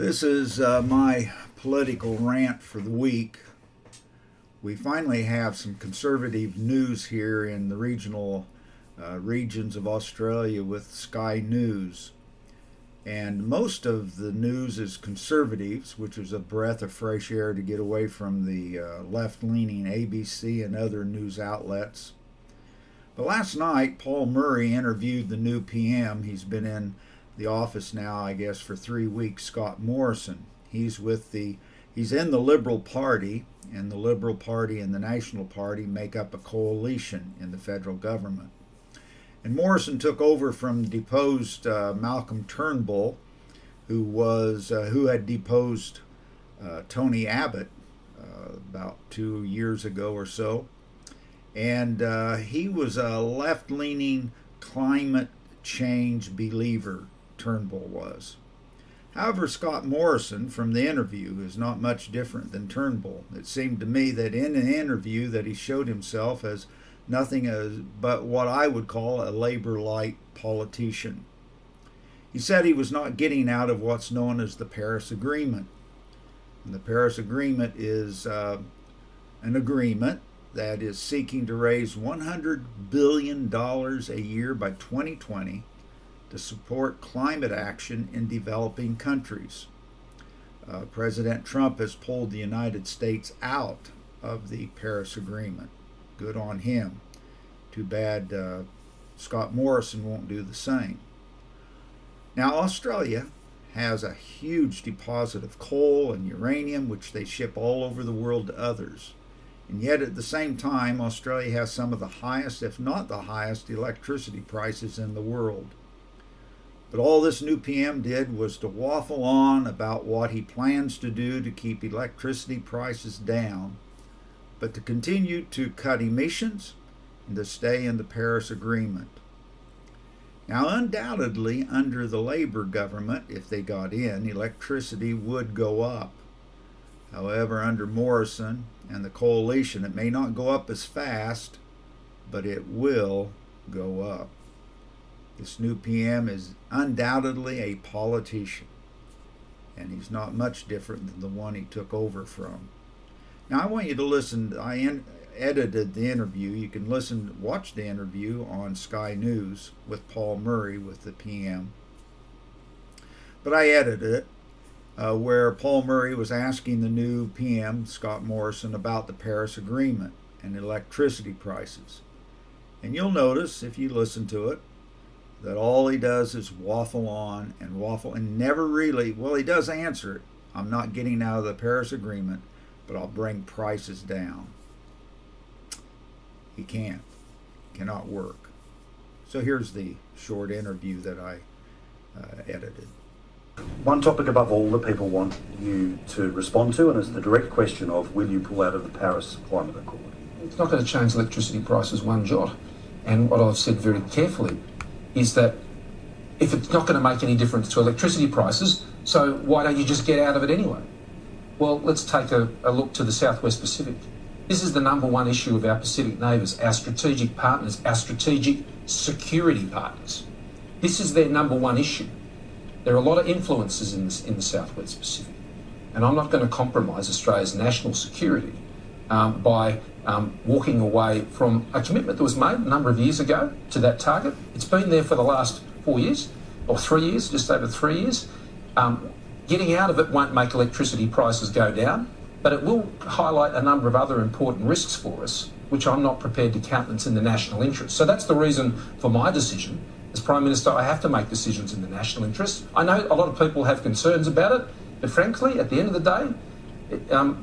This is my political rant for the week. We finally have some conservative news here in the regions of Australia with Sky News. And most of the news is conservatives, which is a breath of fresh air to get away from the left-leaning ABC and other news outlets. But last night, Paul Murray interviewed the new PM. He's been in the office now, I guess, for 3 weeks, Scott Morrison. He's in the Liberal Party, and the Liberal Party and the National Party make up a coalition in the federal government. And Morrison took over from deposed Malcolm Turnbull, who had deposed Tony Abbott about 2 years ago or so. And he was a left-leaning climate change believer, Turnbull was. However, Scott Morrison, from the interview, is not much different than Turnbull. It seemed to me that in an interview that he showed himself as nothing but what I would call a labor-light politician. He said he was not getting out of what's known as the Paris Agreement. And the Paris Agreement is an agreement that is seeking to raise $100 billion a year by 2020 to support climate action in developing countries. President Trump has pulled the United States out of the Paris Agreement. Good on him. Too bad Scott Morrison won't do the same. Now, Australia has a huge deposit of coal and uranium, which they ship all over the world to others. And yet, at the same time, Australia has some of the highest, if not the highest, electricity prices in the world. But all this new PM did was to waffle on about what he plans to do to keep electricity prices down, but to continue to cut emissions and to stay in the Paris Agreement. Now, undoubtedly, under the Labor government, if they got in, electricity would go up. However, under Morrison and the coalition, it may not go up as fast, but it will go up. This new PM is undoubtedly a politician, and he's not much different than the one he took over from. Now, I want you to listen. I edited the interview. You can watch the interview on Sky News with Paul Murray with the PM. But I edited it where Paul Murray was asking the new PM, Scott Morrison, about the Paris Agreement and electricity prices. And you'll notice, if you listen to it, that all he does is waffle on and waffle and never really, well, he does answer it. I'm not getting out of the Paris Agreement, but I'll bring prices down. He cannot work. So here's the short interview that I edited. One topic above all that people want you to respond to, and it's the direct question of, will you pull out of the Paris Climate Accord? It's not going to change electricity prices one jot. And what I've said very carefully is that if it's not going to make any difference to electricity prices, so why don't you just get out of it anyway? Well, let's take a look to the Southwest Pacific. This is the number one issue of our Pacific neighbours, our strategic partners, our strategic security partners. This is their number one issue. There are a lot of influences in the Southwest Pacific, and I'm not going to compromise Australia's national security by walking away from a commitment that was made a number of years ago to that target. It's been there for the last 4 years, or 3 years, just over 3 years. Getting out of it won't make electricity prices go down, but it will highlight a number of other important risks for us, which I'm not prepared to countenance in the national interest. So that's the reason for my decision. As Prime Minister, I have to make decisions in the national interest. I know a lot of people have concerns about it, but frankly, at the end of the day,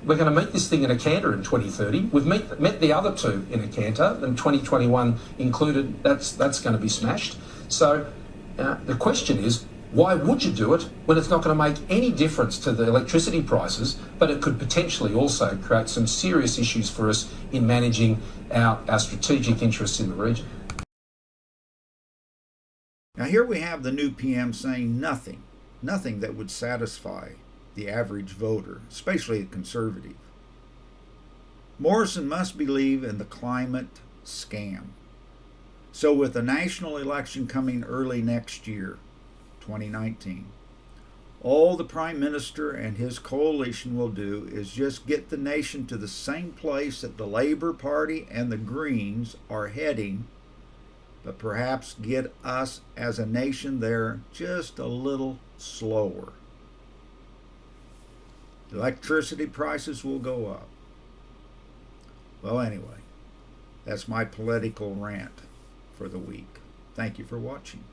we're going to meet this thing in a canter in 2030. We've met the other two in a canter, and 2021 included. That's going to be smashed. So the question is, why would you do it when it's not going to make any difference to the electricity prices, but it could potentially also create some serious issues for us in managing our strategic interests in the region? Now, here we have the new PM saying nothing that would satisfy the average voter, especially a conservative. Morrison must believe in the climate scam. So with the national election coming early next year, 2019, All the Prime Minister and his coalition will do is just get the nation to the same place that the Labour Party and the Greens are heading, but perhaps get us as a nation there just a little slower. Electricity prices will go up. Well, anyway, that's my political rant for the week. Thank you for watching.